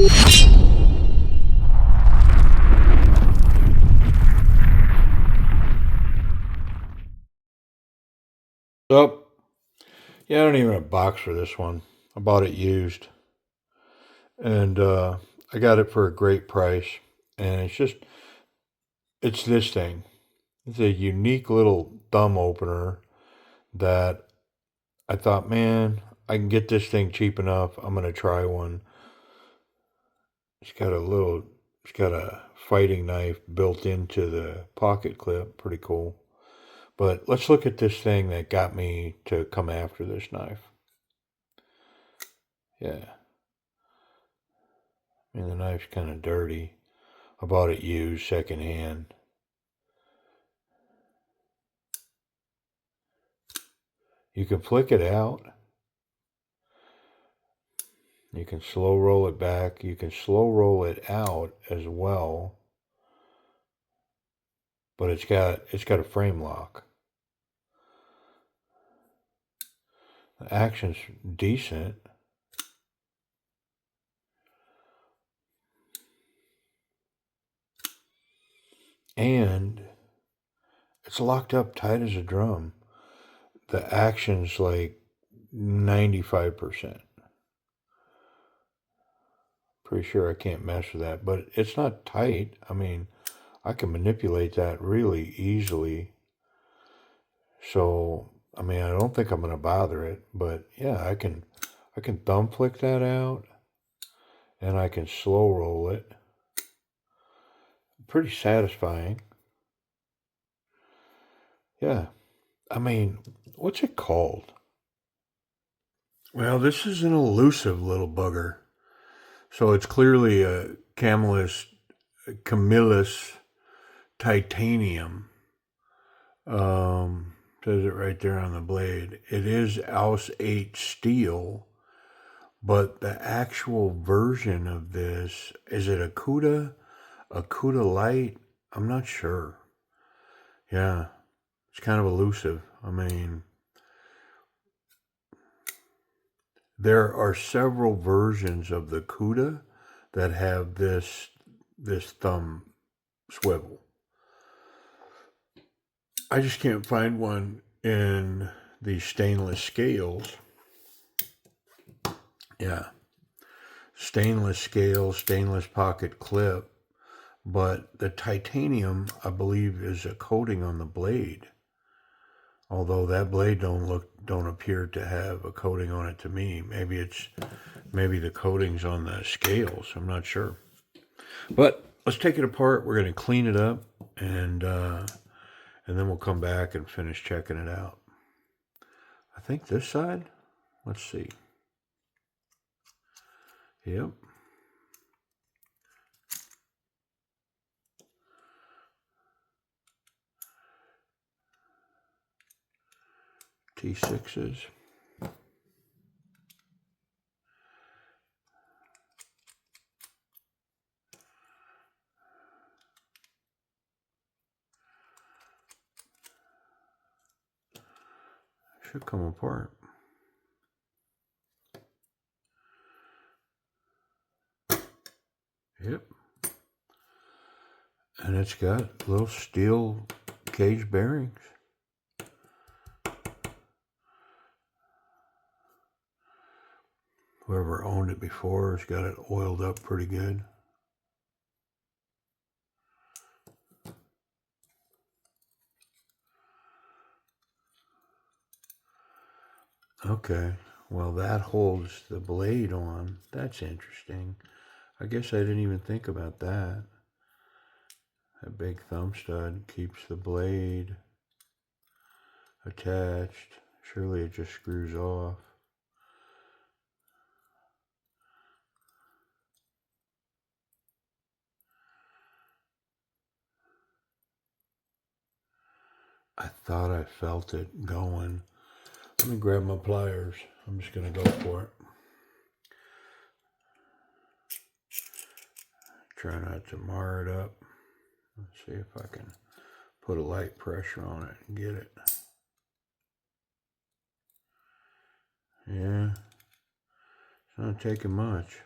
So, yeah, I don't even have a box for this one. I bought it used, and I got it for a great price. And it's this thing. It's a unique little thumb opener that I thought, man, I can get this thing cheap enough. I'm gonna try one. It's got a fighting knife built into the pocket clip. Pretty cool. But let's look at this thing that got me to come after this knife. Yeah. I mean, the knife's kind of dirty. I bought it used, secondhand. You can flick it out. You can slow roll it back. You can slow roll it out as well. But it's got a frame lock. The action's decent. And it's locked up tight as a drum. The action's like 95%. Pretty sure I can't mess with that, but it's not tight. I mean, I can manipulate that really easily. So, I mean, I don't think I'm going to bother it, but yeah, I can thumb flick that out and I can slow roll it. Pretty satisfying. Yeah. I mean, what's it called? Well, this is an elusive little bugger. So it's clearly a Camillus Titanium. Says it right there on the blade. It is Aus 8 steel, but the actual version of this, is it a Cuda Light? I'm not sure. Yeah, it's kind of elusive. I mean, there are several versions of the Cuda that have this thumb swivel. I just can't find one in these stainless scales. Yeah, stainless scale, stainless pocket clip, but the titanium, I believe, is a coating on the blade. Although that blade don't appear to have a coating on it to me. Maybe the coating's on the scales. I'm not sure. But let's take it apart. We're going to clean it up, and then we'll come back and finish checking it out. I think this side. Let's see. Yep. T6s. Should come apart. Yep. And it's got little steel cage bearings. Whoever owned it before has got it oiled up pretty good. Okay, well that holds the blade on. That's interesting. I guess I didn't even think about that. That big thumb stud keeps the blade attached. Surely it just screws off. I thought I felt it going. Let me grab my pliers. I'm just going to go for it. Try not to mar it up. Let's see if I can put a light pressure on it and get it. Yeah, it's not taking much.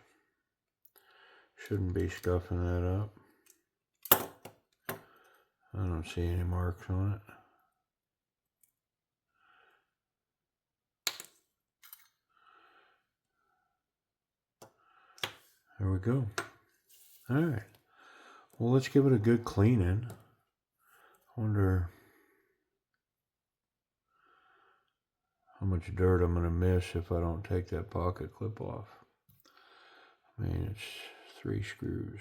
Shouldn't be scuffing that up. I don't see any marks on it. There we go. All right. Well, let's give it a good cleaning. I wonder how much dirt I'm going to miss if I don't take that pocket clip off. I mean, it's 3 screws.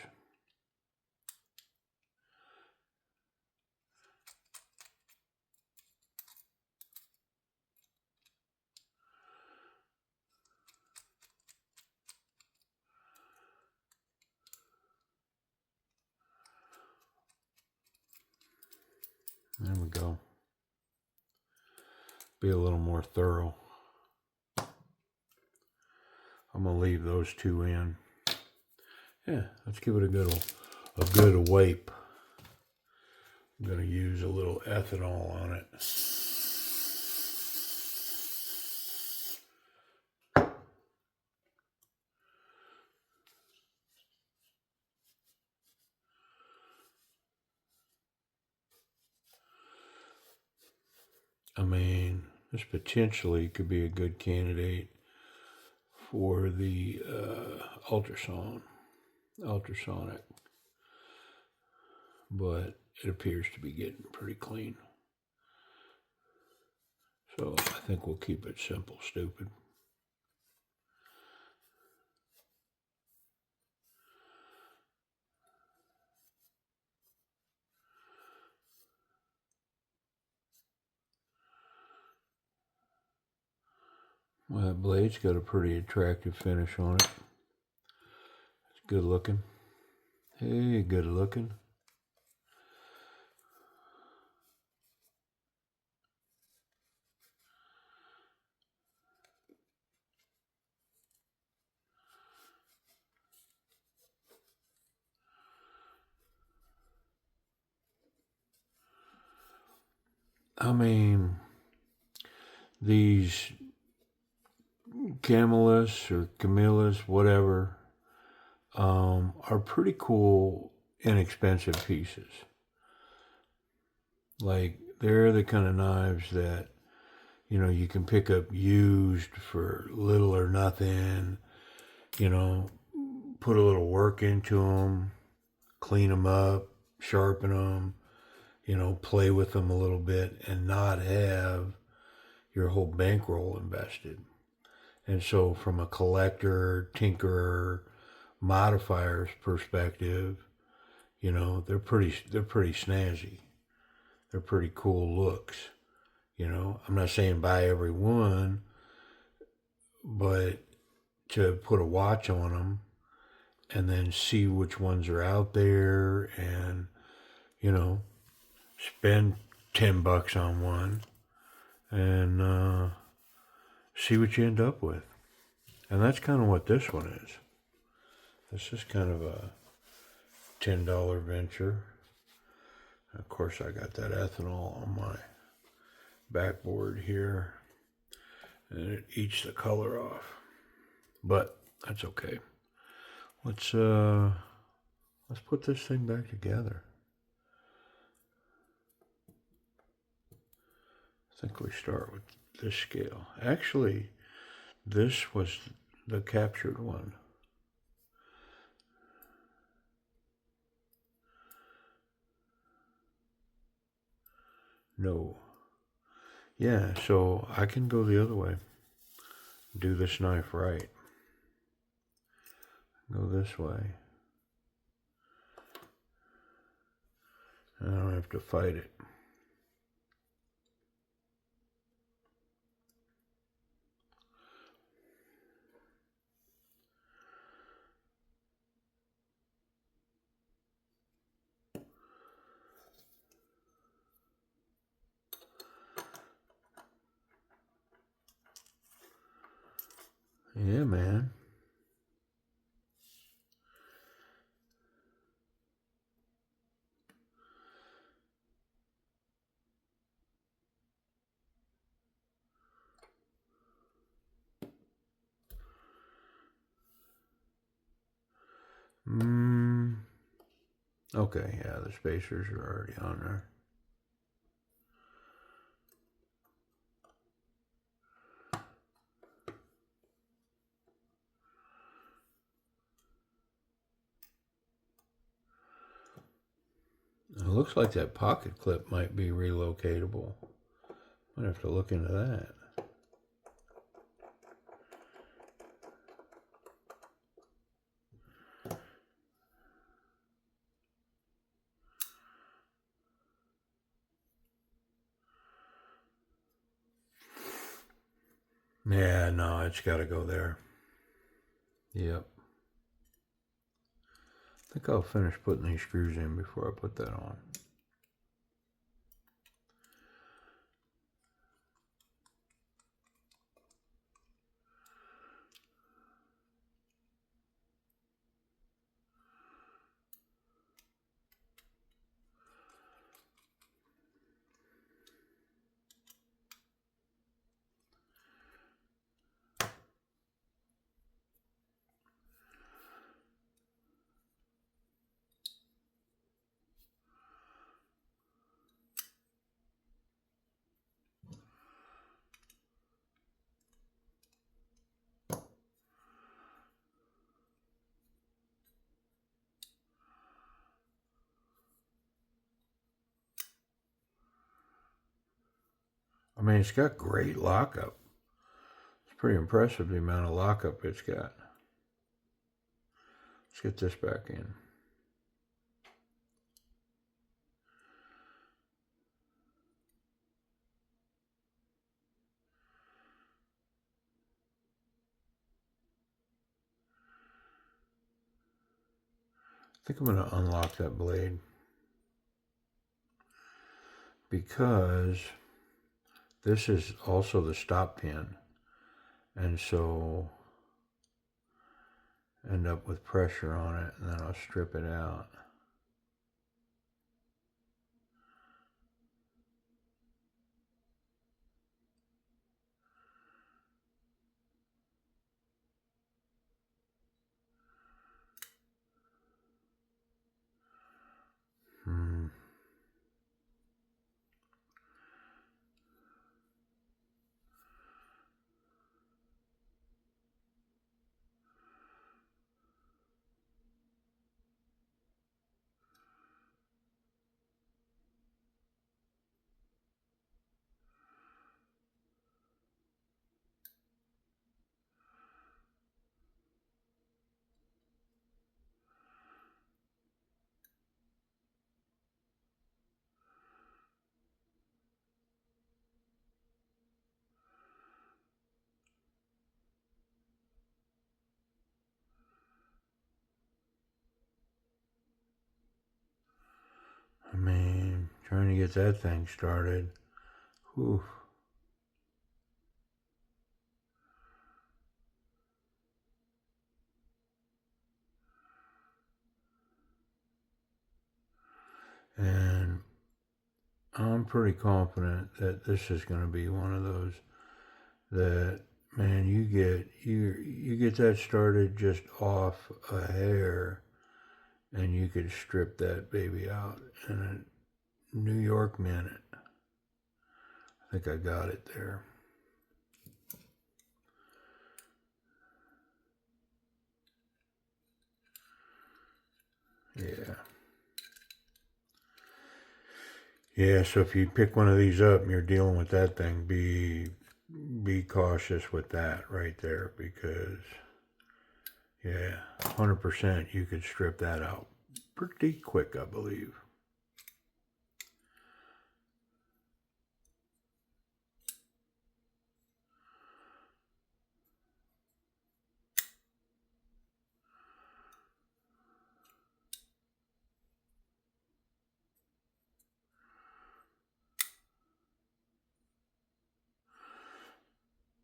There we go. Be a little more thorough. I'm gonna leave those 2 in. Yeah, let's give it a good wipe. I'm gonna use a little ethanol on it. I mean, this potentially could be a good candidate for the ultrasonic, but it appears to be getting pretty clean. So I think we'll keep it simple, stupid. Well, that blade's got a pretty attractive finish on it. It's good looking. Hey, good looking. I mean, these Camillus or Camillus, whatever, are pretty cool, inexpensive pieces. Like, they're the kind of knives that, you know, you can pick up used for little or nothing, you know, put a little work into them, clean them up, sharpen them, you know, play with them a little bit and not have your whole bankroll invested. And so from a collector, tinkerer, modifier's perspective, you know, they're pretty snazzy. They're pretty cool looks. You know, I'm not saying buy every one, but to put a watch on them and then see which ones are out there and, you know, spend $10 on one and see what you end up with. And that's kind of what this one is. This is kind of a $10 venture. Of course, I got that ethanol on my backboard here, and it eats the color off. But that's okay. Let's put this thing back together. I think we start with this scale. Actually, this was the captured one. No. Yeah, so I can go the other way. Do this knife right. Go this way. I don't have to fight it. Yeah, man. Okay, yeah, the spacers are already on there. It looks like that pocket clip might be relocatable. Might have to look into that. Yeah, no, it's got to go there. Yep. I think I'll finish putting these screws in before I put that on. I mean, it's got great lockup. It's pretty impressive the amount of lockup it's got. Let's get this back in. I think I'm going to unlock that blade because this is also the stop pin, and so end up with pressure on it, and then I'll strip it out. I mean, trying to get that thing started. Whew. And I'm pretty confident that this is going to be one of those that, man, you get that started just off a hair, and you could strip that baby out in a New York minute. I think I got it there. Yeah. Yeah, so if you pick one of these up and you're dealing with that thing, be cautious with that right there, because yeah, 100% you could strip that out pretty quick, I believe.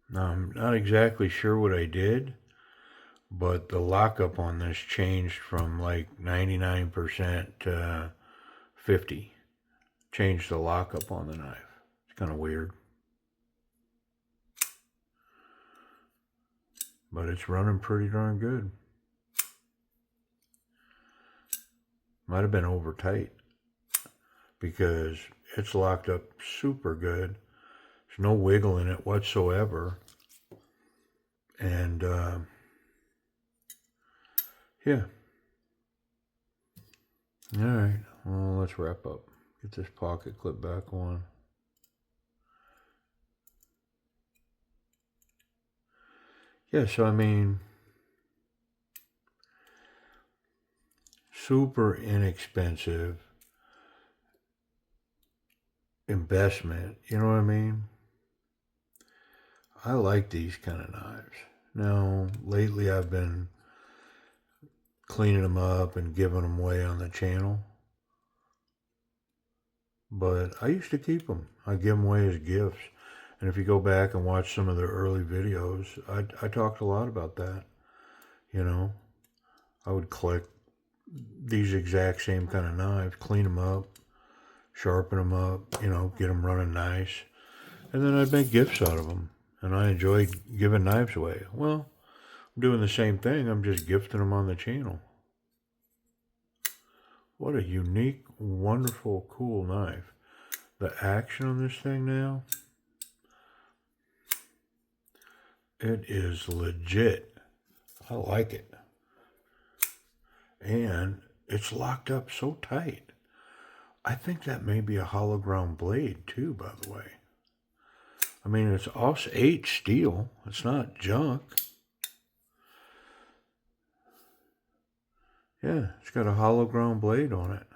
Now, I'm not exactly sure what I did, but the lockup on this changed from like 99% to 50. Changed the lockup on the knife. It's kind of weird. But it's running pretty darn good. Might have been over tight because it's locked up super good. There's no wiggle in it whatsoever. And yeah. All right. Well, let's wrap up. Get this pocket clip back on. Yeah, so I mean, super inexpensive investment. You know what I mean? I like these kind of knives. Now, lately I've been cleaning them up and giving them away on the channel. But I used to keep them. I give them away as gifts. And if you go back and watch some of the early videos, I talked a lot about that. You know, I would collect these exact same kind of knives, clean them up, sharpen them up, you know, get them running nice. And then I'd make gifts out of them. And I enjoyed giving knives away. Well, I'm doing the same thing. I'm just gifting them on the channel. What a unique, wonderful, cool knife. The action on this thing now, it is legit. I like it. And it's locked up so tight. I think that may be a hollow ground blade too, by the way. I mean, it's Aus 8 steel. It's not junk. Yeah, it's got a hollow ground blade on it.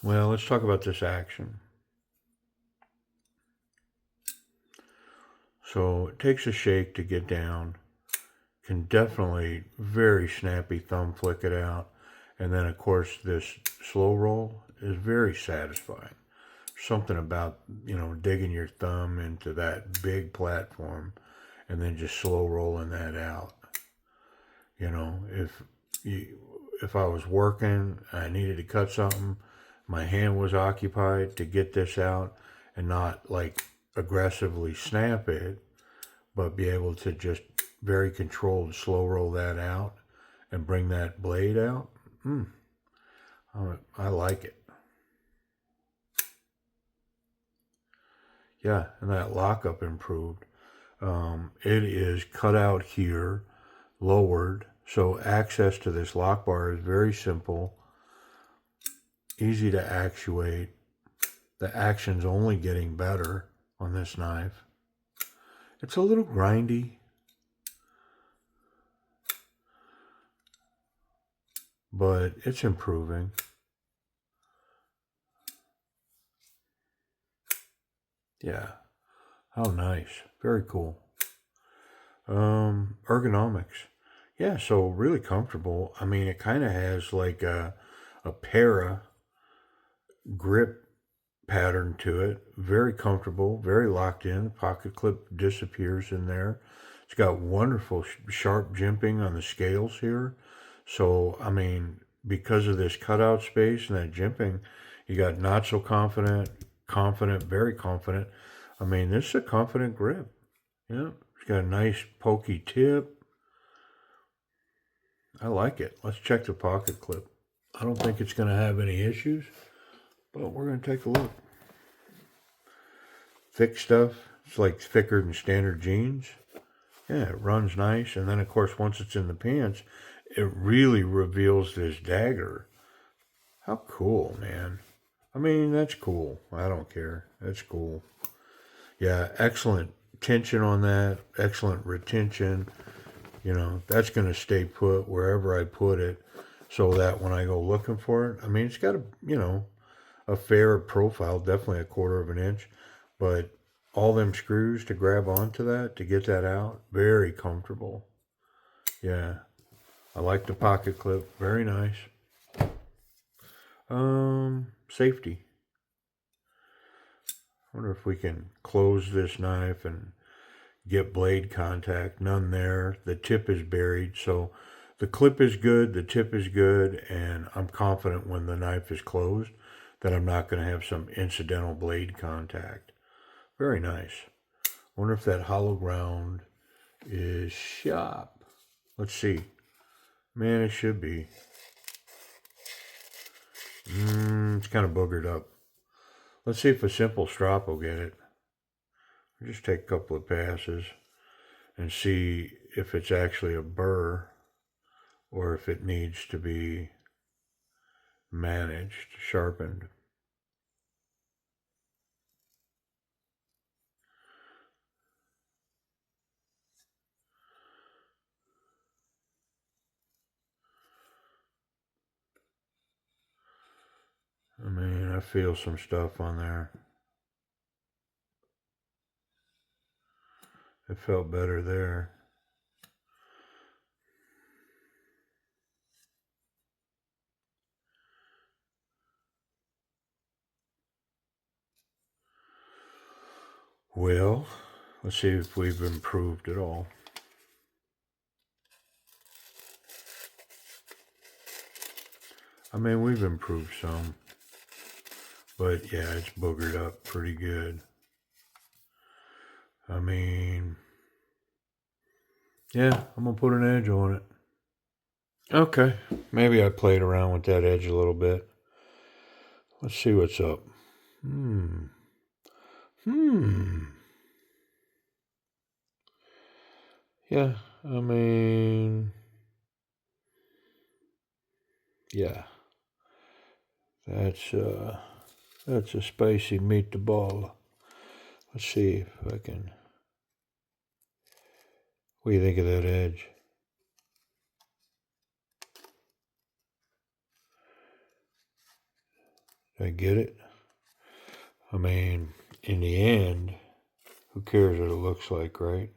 Well, let's talk about this action. So it takes a shake to get down. Can definitely very snappy thumb flick it out. And then, of course, this slow roll is very satisfying. Something about, you know, digging your thumb into that big platform and then just slow rolling that out. You know, if I was working, I needed to cut something, my hand was occupied to get this out and not like aggressively snap it, but be able to just very controlled slow roll that out and bring that blade out. I like it. Yeah, and that lockup improved. It is cut out here, lowered, so access to this lock bar is very simple, easy to actuate. The action's only getting better on this knife. It's a little grindy, but it's improving. Yeah, how nice. Very cool. Ergonomics. Yeah, so really comfortable. I mean, it kind of has like a para grip pattern to it. Very comfortable, very locked in. The pocket clip disappears in there. It's got wonderful sharp jimping on the scales here. So, I mean, because of this cutout space and that jimping, you got not so confident, confident, very confident. I mean, this is a confident grip. Yeah, it's got a nice pokey tip. I like it. Let's check the pocket clip. I don't think it's going to have any issues, but we're going to take a look. Thick stuff. It's like thicker than standard jeans. Yeah, it runs nice. And then, of course, once it's in the pants, it really reveals this dagger. How cool, man. I mean, that's cool. I don't care. That's cool. Yeah, excellent tension on that. Excellent retention. You know, that's going to stay put wherever I put it so that when I go looking for it, I mean, it's got a, you know, a fair profile, definitely a 1/4 of an inch, but all them screws to grab onto that, to get that out, very comfortable. Yeah, I like the pocket clip, very nice. Safety. I wonder if we can close this knife and get blade contact. None there. The tip is buried, so the clip is good, the tip is good, and I'm confident when the knife is closed that I'm not going to have some incidental blade contact. Very nice. Wonder if that hollow ground is sharp. Let's see. Man, it should be. It's kind of boogered up. Let's see if a simple strop will get it. Just take a couple of passes and see if it's actually a burr or if it needs to be managed, sharpened. I mean, I feel some stuff on there. It felt better there. Well, let's see if we've improved at all. I mean, we've improved some. But yeah, it's boogered up pretty good. I mean, yeah, I'm going to put an edge on it. Okay, maybe I played around with that edge a little bit. Let's see what's up. Yeah, I mean, yeah. That's a spicy meatball. Let's see if I can. What do you think of that edge? Did I get it? I mean, in the end, who cares what it looks like, right?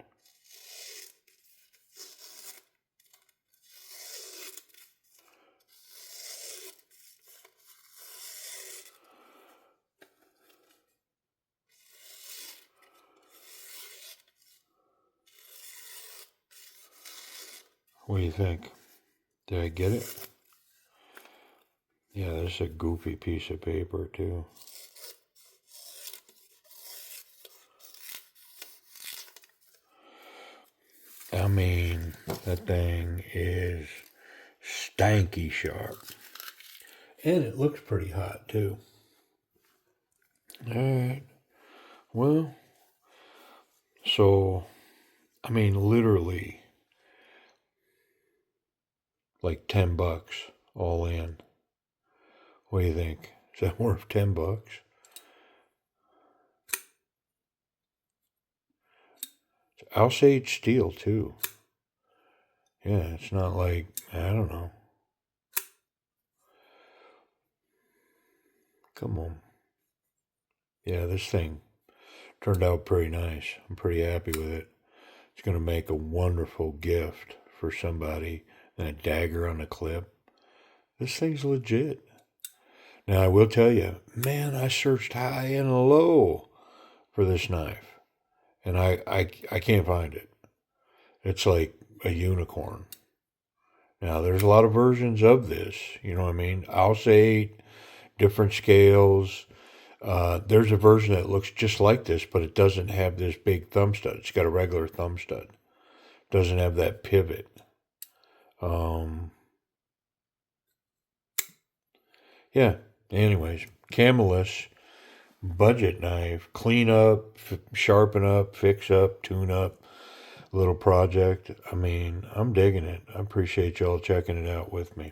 What do you think? Did I get it? Yeah, this is a goofy piece of paper, too. I mean, that thing is stanky sharp. And it looks pretty hot, too. Alright. Well, so, I mean, literally, like $10 all in. What do you think? Is that worth $10? I'll say it's steel too. Yeah, it's not like, I don't know. Come on. Yeah, this thing turned out pretty nice. I'm pretty happy with it. It's going to make a wonderful gift for somebody. And a dagger on a clip. This thing's legit. Now, I will tell you, man, I searched high and low for this knife. And I can't find it. It's like a unicorn. Now, there's a lot of versions of this. You know what I mean? I'll say different scales. There's a version that looks just like this, but it doesn't have this big thumb stud. It's got a regular thumb stud. Doesn't have that pivot. Yeah. Anyways, Camillus budget knife. Clean up, sharpen up, fix up, tune up. Little project. I mean, I'm digging it. I appreciate y'all checking it out with me.